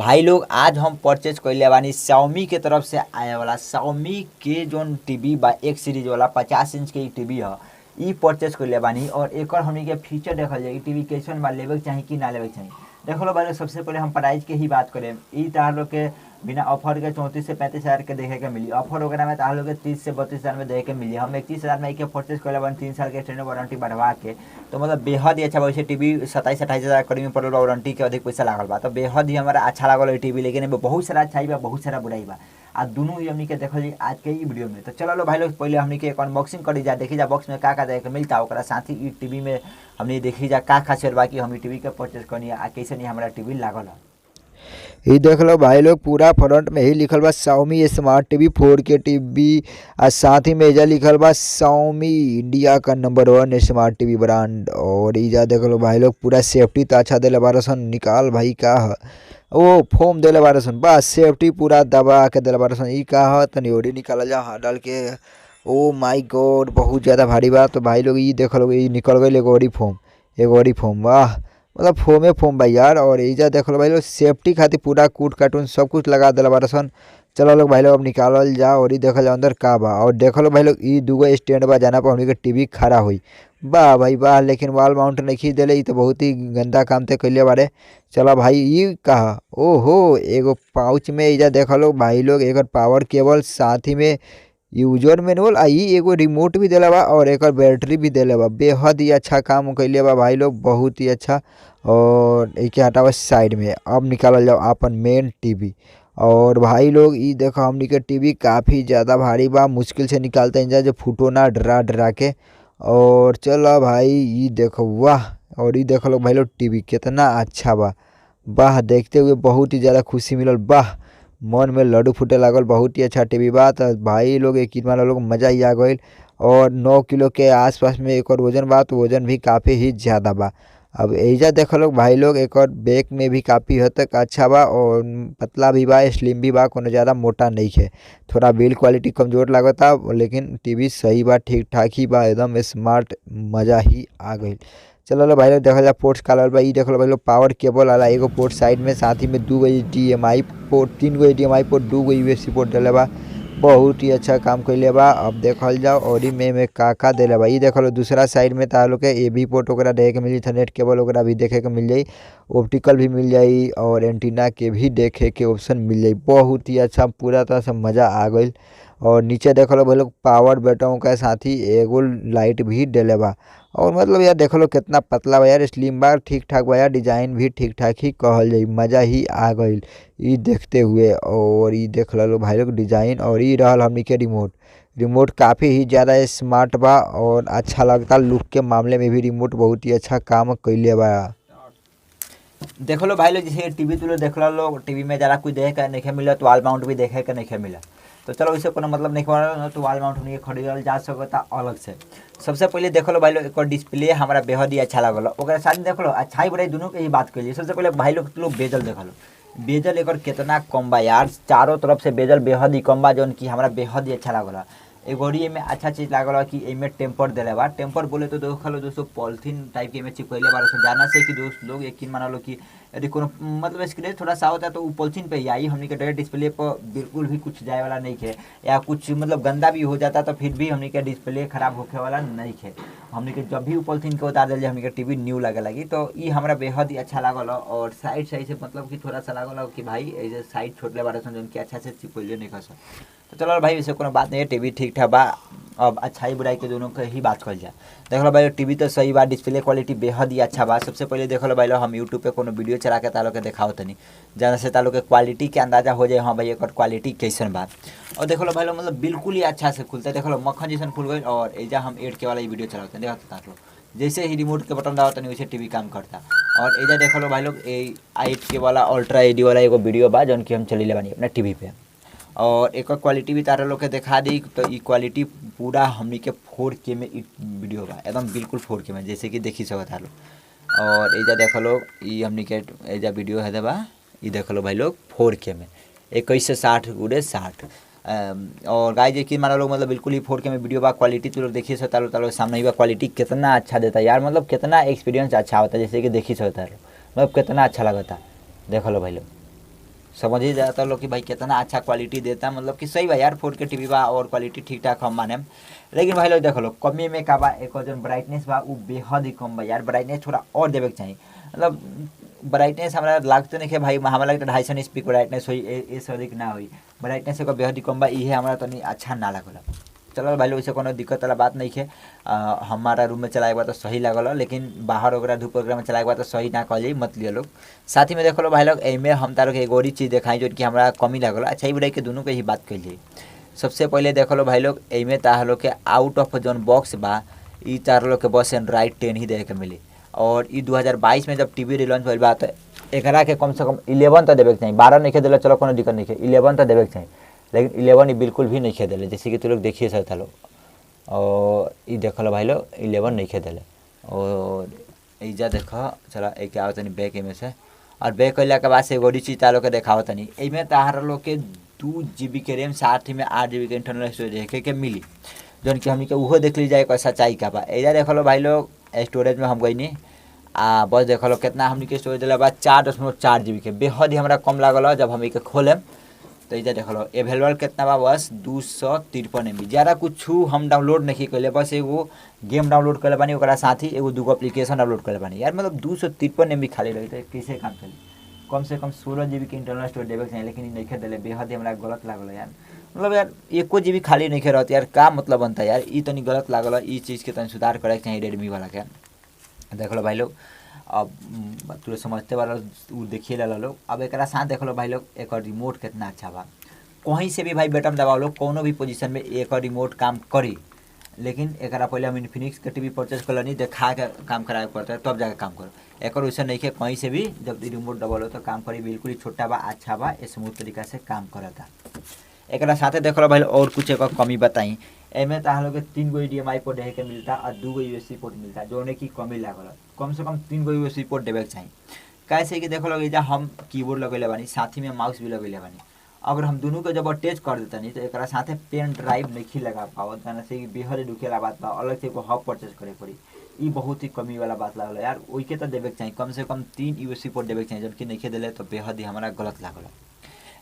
भाई लोग आज हम परचेज कैले बानी Xiaomi के तरफ से आए वाला Xiaomi के जोन टीवी बा एक सीरीज वाला 50 इंच के टीवी है। ई परचेज कैले बानी और एकर हमनी के फीचर देखल जाए टीवी कैसन बा, लेवे के चाही कि ना लेवे के चाही। देख लो भाई, सबसे पहले हम प्राइस के ही बात करें। ई तार लोग के बिना ऑफर के 34 से 35 हज़ार के देखे के मिली। ऑफर वगैरह में तार लोग के 30 से 32 हज़ार में देखे के मिली। हम 31 हज़ार में एक परचेज कैले बानी 3 साल के एक्सटेंडेड वारंटी बढ़वा के, तो मतलब बेहद ही अच्छा। वैसे टीवी 27-28 हज़ार करीब में पड़ल, वारंटी के अधिक पैसा लागल बा, तो बेहद ही हमारा अच्छा लागल टीवी। लेकिन बहुत सारा अच्छाई बा, बहुत सारा बुराई बा। आ दोनों ही हमनी के देखल जी आज के ही वीडियो में। तो चलो लो भाई लोग, पहले हमनी के एक अनबॉक्सिंग करी जा, देखी जा बॉक्स में का देखे के मिलता, ओकरा साथ ही टीवी में हमनी देखी जा का खासियत बा कि हम टीवी के परचेज करनी आ कैसे नहीं हमारा टीवी लागल है। ये देख लो भाई लोग, पूरा फ्रंट में ही लिखल बा Xiaomi smart TV 4K TV और साथ ही में एजा लिखल बा Xiaomi इंडिया का नंबर 1 स्मार्ट टीवी ब्रांड। और एजा देख लो भाई लोग, पूरा सेफ्टी तो अच्छा देले बारह सन। निकाल भाई का है वो फोम देले बारह सन, बस सेफ्टी पूरा दबा के देले बारह सन। ई का है तनी ओरी निकाल जा हाथ डाल के। ओ माय गॉड, बहुत ज़्यादा भारी बा। तो भाई लोग ये देख लो, ये निकल गई एक और फोम, वाह मतलब फोमे फोम भाई यार। और एजा देख लो भाई लोग, सेफ्टी खातिर पूरा कूट कार्टून सब कुछ लगा दिला बारह सन। चलो लोग भाई लोग, अब निकालल जा और ये देखल जाओ अंदर का बा। और देख लो भाई लोग, ये दूगो स्टैंड बा जाना पर हमनी के टीवी खड़ा हुई। वाह भाई वाह, लेकिन वॉल माउंट नहीं दिले, ये तो बहुत ही गंदा काम ते कैले बारे। चलो भाई, ये कहा ओहो एगो पाउच में एजा देख लो भाई लोग, एक पावर केबल साथ ही में यूजर मैनुअल आई, एगो रिमोट भी दिला बा और एक बैटरी भी दिले बा। बेहद ही अच्छा काम कैले बा भाई लोग, बहुत ही अच्छा। और एक हटावा साइड में। अब निकालल जाओ अपन मेन टीवी। और भाई लोग ये देखो, हमनी के टीवी काफ़ी ज़्यादा भारी बा, मुश्किल से निकालते हैं जो फूटो ना डरा डरा के। और चलो भाई, ये देखो वाह। और ये देखो लोग भाई लोग, टीवी कितना अच्छा बा, वाह। देखते हुए बहुत ही ज़्यादा खुशी मिलल, वाह। मन में लड्डू फूटे लागल, बहुत ही अच्छा टीवी बा। तो भाई लोग एक वाला लोग मज़ा ही आ गई। और 9 किलो के आसपास में एक और वजन बा, तो वजन भी काफ़ी ही ज़्यादा बा। अब एजा देखो लोग भाई लोग, एक और बैक में भी काफ़ी हद तक अच्छा बा और पतला भी बा, स्लिम भी बा, कोनो ज़्यादा मोटा नहीं है। थोड़ा बिल्ड क्वालिटी कमज़ोर लागता, लेकिन टीवी सही बा, ठीक ठाक ही बा, एकदम स्मार्ट, मज़ा ही आ गई। चलो लो भाई लोग, देखा जा पोर्ट्स कालर बा। ई देख लो भाई लोग, पावर केबल वाला एगो पोर्ट साइड में, साथ ही में 2 HDMI port, 3 HDMI port, 2 USB port डले बा। बहुत ही अच्छा काम कैले बा। अब देखल जाओ और ई में का देले बा। ई देख लो दूसरा साइड में तार लोग के AV पोर्ट वगैरह देखे के मिली, इथरनेट केबल वगैरह भी देखे के मिल जाई, ऑप्टिकल भी मिल जाई और एंटीना के भी देखे के ऑप्शन मिल जाई। बहुत ही अच्छा, पूरा तरह से मज़ा आ गई। और नीचे देख लो भाई लोग, पावर बटन के साथ ही एगो लाइट भी डले बा। और मतलब यार देख लो कितना पतला बा यार, स्लिम बा, ठीक ठाक बा यार, डिजाइन भी ठीक ठाक ही कहल जाई। मज़ा ही आ गई ये देखते हुए। और ये देख लो भाई लोग डिजाइन, और ये रहल हमनी के रिमोट काफ़ी ही ज़्यादा स्मार्ट बा और अच्छा लगता। लुक के मामले में भी रिमोट बहुत ही अच्छा काम कैले बा। देख लो भाई लोग, जैसे टीवी तुलो देख लो, टीवी में ज़रा कुछ देखे के नहीं मिला, तो वॉल माउंट भी देखे के नहीं मिला। तो चलो इससे कोनो मतलब नहीं हो, तो वॉल माउंट नहीं खरीदल जा सकता अलग से। सबसे पहले देख लो भाई लोग, एक डिस्प्ले हमारा बेहद ही अच्छा लगल। ओकरा साथ देख लो अच्छाई बुराई दोनों के ही बात करिए। सबसे पहले भाई लोग बेजल देख लो, बेजल एक कितना कम बा यार, चारों तरफ से बेजल बेहद ही कम बा, जौन कि हमारा बेहद ही अच्छा लगल। एगो में अच्छा चीज़ लागल कि एमे टेम्पर दिले बा। टेम्पर बोले तो देख लो दोस्तों, पॉलिथीन टाइप के में चिपकैले बार से, जाना से कि दोस्त लोग यकीन मान लो कि यदि कोनो मतलब स्क्रैच थोड़ा सा होता है तो वो पॉलिथीन पे ही आई, हमनी के डायरेक्ट डिस्प्ले पर बिल्कुल भी कुछ जाए वाला नहीं है। या कुछ मतलब गंदा भी हो जाता तो फिर भी हमनी के डिस्प्ले खराब होने वाला नहीं है। हमनी के जब भी वो पॉलिथीन के उतार दिल हमनी के टीवी न्यू लगे लगी, तो ये हमारा बेहद ही अच्छा लागल। और साइड सही से मतलब कि थोड़ा सा लागल कि भाई ऐसे साइड छोटले बारे सन, जो अच्छा से चिपकैले नहीं कर सकते। तो चलो भाई, वैसे कोनो बात नहीं है, टीवी ठीक ठाक बा। अब अच्छाई बुराई के दोनों के ही बात कर जाए। देख लो भाई, टीवी तो सही बा, डिस्प्ले क्वालिटी बेहद ही अच्छा बा। सबसे पहले देख लो भाई, हम यूट्यूब पे कोनो वीडियो चला के तालो के दिखाओ तनी, जहाँ से तालो के क्वालिटी के अंदाजा हो जाए, हाँ भाई एक क्वालिटी कैसन बा। और देख लो भाई मतलब बिल्कुल ही अच्छा से खुलता है। देख लो मक्खन जैसन खुल गई। और एजा हम 8K वाला वीडियो चलाते हैं, देखो तार लो, जैसे ही रिमोट के बटन दबाओ तनी वैसे टीवी काम करता। और एजा देख लो भाई लोग, 8K वाला अल्ट्रा HD वाला एगो वीडियो बा, जौन कि हम चली ले बानी अपना टीवी पे। और एक क्वालिटी भी तारा लोग के दिखा दी, तो ये क्वालिटी पूरा हमनी के 4K में वीडियो बा, एकदम बिल्कुल 4K में, जैसे कि देखी सकता है लोग। और एजा देख लो, ये हमनी के एजा वीडियो है बा, ये देख लो भाई लोग 4K में 21 से 60 गुड़े 60। और गाय जे कि माना लोग मतलब बिल्कुल ही 4K में वीडियो बा। क्वालिटी तो लोग देखिए सकता तालो सामने ही बा, क्वालिटी कितना अच्छा देता है यार, मतलब कितना एक्सपीरियंस अच्छा होता है, जैसे कि देखी सकता है मतलब कितना अच्छा लगता। देख लो भाई लोग। समझ ही जाता लोग कि भाई कितना अच्छा क्वालिटी देता, मतलब कि सही बा यार 4K टीवी बा और क्वालिटी ठीक ठाक हम माने। लेकिन भाई लोग देखो लो कमी में का बा, एक जो ब्राइटनेस बा वो बेहद ही कम बा यार, ब्राइटनेस थोड़ा और देवे के चाहिए। मतलब ब्राइटनेस हमारा लागते नहीं है भाई, हमारा लगता 250 स्पीक ब्राइटनेस हुई ए से अधिक ना हुई, ब्राइटनेस को बेहद ही कम बा, ये हमारा तनी अच्छा ना लगल। चलो भाई लोग, इससे कोनो दिक्कत वाला बात नहीं है। हमारा रूम में चलाए तो सही लगल, लेकिन बाहर वगैरह धूप वगैरह में चलाए तो सही ना कह मत लियो लोग। साथ ही में देखो लो भाई लोग, एमे हम तारो के एगो और चीज़ दिखाई जो कि हमारा कमी लगल। अच्छा ही बुराई के दोनों के ही बात कर ली। सबसे पहले देख लो भाई लोग, एमे तार लोग के आउट ऑफ जोन बॉक्स बा, ई तार लोग के बस एंड्रॉइड 10 ही देखे के मिली। और ई 2022 में जब टीवी रिलॉन्च भइल बा तो एकरा के कम से कम 11 तो देवे के चाहिए। 12 नहीं दिले चलो कोनो दिक्कत नहीं है, 11 तो देवे के चाहिए, लेकिन 11 ही बिल्कुल भी नहीं दिले, जैसे कि तुम लोग देखिए सकता लोग। और ये देख लो भाई लोग 11 नहीं दिले। और इजा देख चलो एक आओ तनी बैक में से, और बैक कैला के बाद से एगो चीज़ तार लोग के देखाओ तनी। एमें तार लोग के 2 GB के रैम, साथ ही में 8 GB के इंटरनल स्टोरेज देखे के मिली, जौन कि हमनी के उहो देख ली जाए कोई सच्चाई का बा। एजा देख लो भाई लोग स्टोरेज में हम गई नहीं, बस देख लो कितना हमनी के स्टोरेज दिला बा 4.4 GB के, बेहद ही हमारा कम लागल। जब हम इके खोलेम तो इधर देख लो अवेलेबल कितना बा, बस 253 MB। ज़्यादा कुछ हम डाउनलोड नहीं कैले, बस एगो गेम डाउनलोड कर बानी, ओकरा साथ ही एगो 2 एप्लीकेशन डाउनलोड कर बानी यार। मतलब 253 MB खाली रही तो कैसे काम चली। कम से कम 16 GB के इंटरनल स्टोरेज देवे के चाहिए, लेकिन नहीं दिले, बेहद ही हमारा गलत लागल यार। मतलब यार 1 GB खाली नहीं रहती यार, का मतलब बनता यार, ई तनी गलत लागल। ई चीज़ के तनी सुधार करे के चाहिए रेडमी वाला के। देख लो भाई लोग, अब तुम समझते वाला वो देखिए ला लोग। अब एक साथ देख लो भाई लोग, एक रिमोट कितना अच्छा बा, कहीं से भी भाई बटन दबाओ लोग, कोनो भी पोजीशन में एक रिमोट काम करी। लेकिन एक पहले हम इन्फिनिक्स के टीवी परचेज कर नहीं, देखा के काम कराए पड़ता है तब जाके काम करो। एक वैसे नहीं है, कहीं से भी जब रिमोट दबाओ तो काम करी, बिल्कुल ही छोटा बा, अच्छा बा, स्मूथ तरीका से काम करता। एक साथ देख लो भाई और कुछ एक कमी बताई। एमें तो लोग 3 गो HDMI पोर्ट देखे के मिलता और 2 गो USB पोर्ट मिलता, जो की कमी लागल। कम से कम 3 गो USB पोर्ट देवे के चाहिए। कैसे कि देखो लोग, इजा हम कीबोर्ड लगेले बानी, साथ ही में माउस भी लगेले बानी। अगर हम दोनों को जब अटैच कर देता नहीं तो एक साथ पेन ड्राइव नहीं लगा पावत, जाना से बेहद दुखेला बात बा, अलग से एगो हब परचेज करे पड़ी। ये बहुत ही कमी वाला बात लागल यार। ओके तो देवे के चाहिए, कम से कम 3 USB पोर्ट देवे के चाहिए, जबकि नहीं दिले तो बेहद ही हमारा गलत लागल।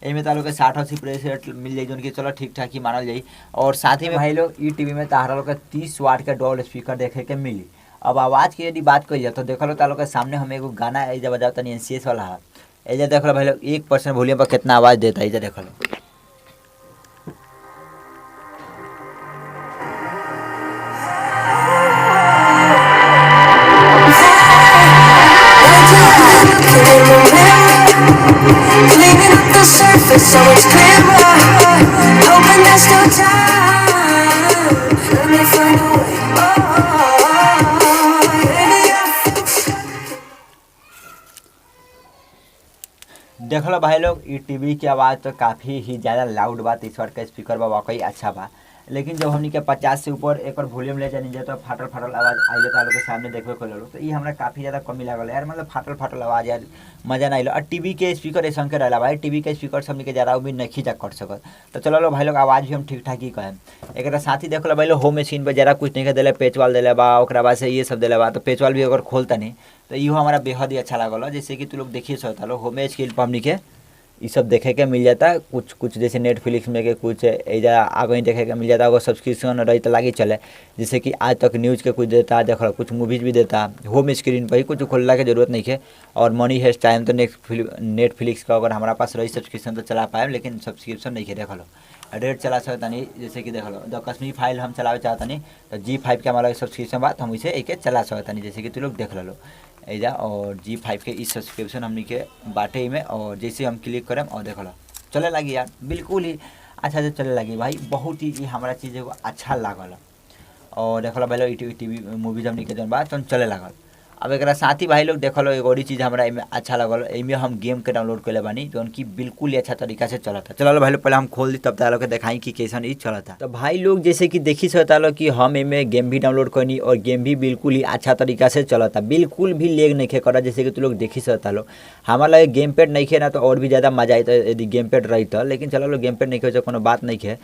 एमें तार लोग के 60-80 प्रेसेट मिल जाए, जो कि चलो ठीक ठाक ही मानल जाए। और साथ ही में भाई लोग ई टीवी में तार लोग के 30 वाट के डॉल स्पीकर देखे के मिली। अब आवाज़ की यदि बात करिए तो देखो लो तार लोग के सामने हम एगो गाना एजा बजाता नहीं, NCS वाला है। एजा देख लो भाई लोग 1% वॉल्यूम पर कितना आवाज़ देता है, एजा देख लो। So it's clearer, hoping there's still time. Let me find a way. देख लो भाई लोग, ये टीवी की आवाज़ तो काफ़ी ही ज़्यादा लाउड बा, 30 वाट का स्पीकर बा, वाकई अच्छा बा। लेकिन जब हमनी के 50 से ऊपर एक वॉल्यूम ले जानी जाए तो फाटल फाटल आवाज़ आइले तार लोग के सामने देखबे कर लो, तो ये हमरा काफ़ी ज़्यादा कमी लागल यार। मतलब फाटल फाटल आवाज़ यार, मज़ा ना आइलो। और टीवी के स्पीकर ऐसा के रहला भाई, टीवी के स्पीकर से हमनी के ज़्यादा उम्मीद नहीं जा कर सकत। तो चलो लो भाई लोग, आवाज़ भी हम ठीक ठाक ही कहें। एक साथ ही देख लो भाई लोग, होम स्क्रीन पर ज़्यादा कुछ नहीं दिले, पेचवाल दिले बा, ओकरा बाद से ये सब दिले बा। तो पेचवाल भी अगर खोलता नहीं तो इहो हमारा बेहद ही अच्छा लागल। जैसे कि तुम लोग देखिए सकता लो, होम स्क्रीन पर हमनी के ये सब देखे के मिल जाता है। कुछ कुछ जैसे नेटफ्लिक्स में के कुछ एजा आगे देखे के मिल जाता है। अगर सब्सक्रिप्शन रही तो लागे चले, जैसे कि आज तक न्यूज़ के कुछ देता है, देख लो कुछ मूवीज़ भी देता है। होम स्क्रीन पर ही कुछ खोलने की जरूरत नहीं है। और मनी है टाइम तो नेटफ्लिक्स का अगर हमारा पास रही सब्सक्रिप्शन तो चला पाए, लेकिन सब्सक्रिप्शन नहीं है। देख लो रेट चला सकता नहीं, जैसे कि देख लो द कश्मीर फाइल हम चलावे चाहता नहीं तो G5 के हमारा सब्सक्रिप्शन बात हम इसे एक चला सकता नहीं, जैसे कि तुम लोग देख लो एजा। और G5 के इस सब्सक्रिप्शन हमनी के बाटे में, और जैसे हम क्लिक करें और देख लो चले लगी यार, बिल्कुल ही अच्छा से चले लगी भाई। बहुत ही हमारा चीज़ एगो अच्छा लागल। और देख लो भाई लोग टीवी मूवीज हमनी के जौन बात तो चले लागल। अब एक साथ ही भाई लोग देख लो एगो और चीज़ हमारा इमें अच्छा लगल, इमें हम गेम के डाउनलोड कर बानी, जो कि बिल्कुल ही अच्छा तरीका से चलता। चलो भाई लोग पहले हम खोल दी तब तार लोग के दिखाई कि कैसा ये चलता। तो भाई लोग जैसे कि देखी सकता लो कि हम इमें गेम भी डाउनलोड करनी, और गेम भी बिल्कुल ही अच्छा तरीका से चलता, बिल्कुल भी लेग नहीं करा। जैसे कि तुम लोग देखी सकता लो, हमारा गेम पैड नहीं खे ना तो और भी ज़्यादा मजा आता यदि गेम पैड रही तो, लेकिन चलो लो गेम पैड नहीं खे कोनो बात नहीं है।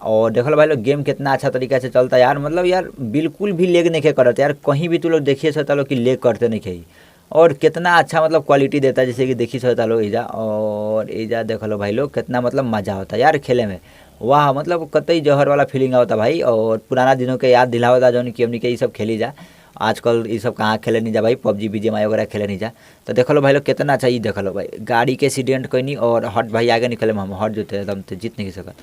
और देख लो भाई लोग गेम कितना अच्छा तरीका से चलता है यार। मतलब यार बिल्कुल भी लेग नहीं करते यार, कहीं भी तुम लोग देखिए सकता लो कि लेग करते नहीं है। और कितना अच्छा मतलब क्वालिटी देता है, जैसे कि देखी सकता लोग एजा। और एजा देख लो भाई लोग कितना मतलब मज़ा होता है यार खेले में। वाह मतलब कतई जहर वाला फीलिंग आवता भाई, और पुराना दिनों के याद दिलावता जौन कि हमनी के ये सब खेली जा। आजकल ये सब कहाँ खेले नहीं जा भाई, पबजी बीजीएमआई वगैरह खेले नहीं जा। तो देख लो भाई लोग कितना अच्छा, ये देख लो भाई गाड़ी के एक्सीडेंट कैनी और हट भाई आगे निकले में हम हट जोते एकदम तो जीत नहीं सकत।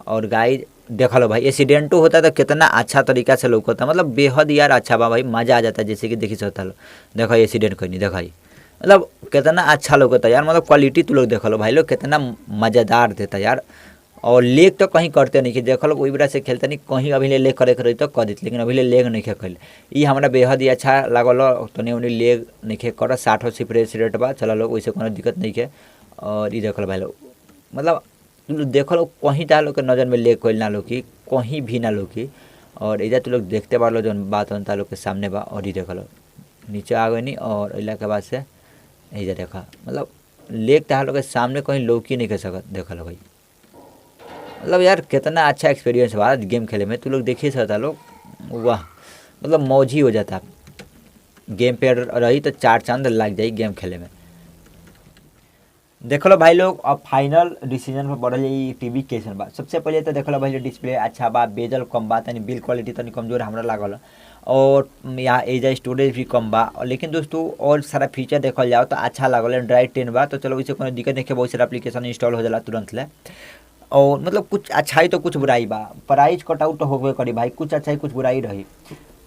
और गाड़ी देख लो भाई एक्सीडेंटो होता है तो कितना अच्छा तरीका से लोग होता, मतलब बेहद यार अच्छा बा भाई, मज़ा आ जाता है। जैसे कि देखी सकता लो, देखो एक्सीडेंट कैनी देखो मतलब कितना अच्छा लोग होता यार, मतलब क्वालिटी तो लोग देख लो भाई लोग कितना मज़ेदार देता यार। और लेग तो कहीं करते नहीं कि देख लो कोई बेरा से खेलते नहीं, कहीं अभी लेग करे रही तो कर देते, लेकिन अभी लेग नहीं खेल। ये हमारा बेहद ही अच्छा लागल। तनी उन्हें लेग नहीं खे कर 60 सिपरेस रेट बा, चलो लोग वैसे कोनो दिक्कत नहीं है। और ये देख लो भाई लोग मतलब देख लो कहीं ता लोग के नज़र में लेग कोई ना लो कि कहीं भी ना लो कि। और इधर तो लोग देखते बा लो जो बात होता लोग के सामने बा। और ये देख लो नीचे आ गई नहीं, और अला के बाद से इधर देखा मतलब लेग ता लोग के सामने कहीं लोग ही नहीं कर सकत। देख लो भाई मतलब यार कितना अच्छा एक्सपीरियंस बा गेम खेले में, तू लोग देखिए सकता लोग। वाह मतलब मौज ही हो जाता, गेम पे रही तो 4 चांद लग जाई गेम खेले में। देख लो भाई लोग अब फाइनल डिसीजन पर बढ़ल जाई टीवी कैसन बा। सबसे पहले तो देख लो भाई डिस्प्ले अच्छा बा, बेजल कम बा, तनी बिल्ड क्वालिटी तनी कमजोर हमरा लागल। और यहाँ एजा स्टोरेज भी कम बा, लेकिन दोस्तों और सारा फीचर देखल जाओ तो अच्छा लागल। एंड्रॉइड 10 बा तो चलो इससे कोनो दिक्कत नहीं है, बहुत सारा एप्लीकेशन इंस्टॉल हो जाला तुरंत ले। और मतलब कुछ अच्छाई तो कुछ बुराई बा, प्राइस कट आउट तो होबे करी भाई, कुछ अच्छाई कुछ बुराई रही।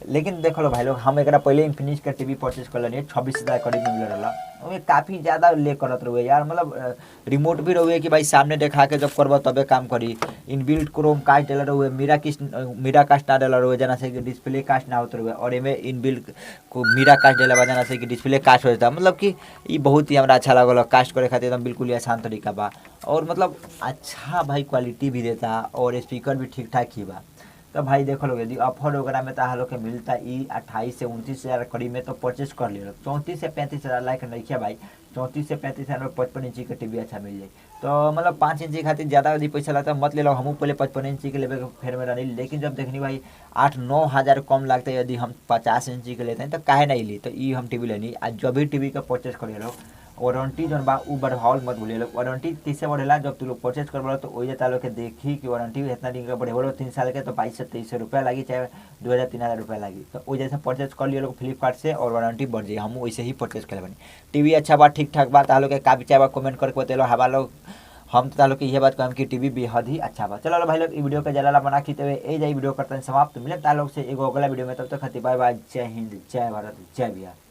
लेकिन देख लो भाई लोग हम एक पहले इन्फिनिक्स का टीवी परचेज कर लेनी 26,000 करीब में मिल रहा, उसमें काफ़ी ज़्यादा ले करत रहे यार, मतलब रिमोट भी रहे कि भाई सामने देखा के जब करब तबे काम करी। इनबिल्ट क्रोम कास्ट डाला रहे, मीरा कास्ट ना डाला रहे जना से कि डिस्प्ले कास्ट ना होते रहे। और इनमें इनबिल्ट को मीरा कास्ट डाला बा जना से कि डिस्प्ले कास्ट हो जाता, मतलब कि ये बहुत ही हमारा अच्छा लगल। कास्ट करे खातिर एकदम बिल्कुल ही आसान तरीका बा, और मतलब अच्छा भाई क्वालिटी भी देता, और स्पीकर भी ठीक ठाक ही बा। तो भाई देखो लोग यदि ऑफर वगैरह में तो लोग के मिलता ई 28 से 29,000 करीब में तो परचेस कर ले। 34 से 35,000 लाइक नहीं किया भाई, 34 से 35,000 में 55 इंची का टीवी अच्छा मिल जाए। तो मतलब 5 इंची खातिर ज़्यादा यदि पैसा लगता है मत ले लो, हम पहले 55 इंची के लेवे फेर में रही, लेकिन जब देखनी भाई 8-9 हज़ार कम लगता है यदि हम 50 इंची के लेते हैं तो काहे नहीं ली। तो ये हम टीवी लेनी आज जब भी टीवी का परचेस कर लो। वारंटी जौन बा उ बढ़ावल मत भूलिए लोग, वारंटी किससे बढ़ेला जब तू लोग परचेज करबो तो वही जाता लोग के देखी कि वारंटी इतना दिन का बढ़ेबो 3 साल के तो 22 से 23 रुपया लगी, चाहे 2,000-3,000 रुपया लगी। तो वो जैसे परचेज कर लिए लोग फ्लिपकार्ट से और वारंटी बढ़ जाए, हम वैसे ही परचेज कर बनी। टीवी अच्छा बा ठीक ठाक बा, ता लोग के का विचार बा कमेंट करके बतेलो हवा लोग। हम तो लोग की यह बात कहम कि टीवी बेहद ही अच्छा बा। चलो भाई लोग वीडियो के जलाला बना खींचते हुए ए जाई वीडियो करते हैं समाप्त। मिले लोग से एगो अगला वीडियो में, तब तक खातिर बाय बाय, जय हिंद, जय भारत, जय बिहार।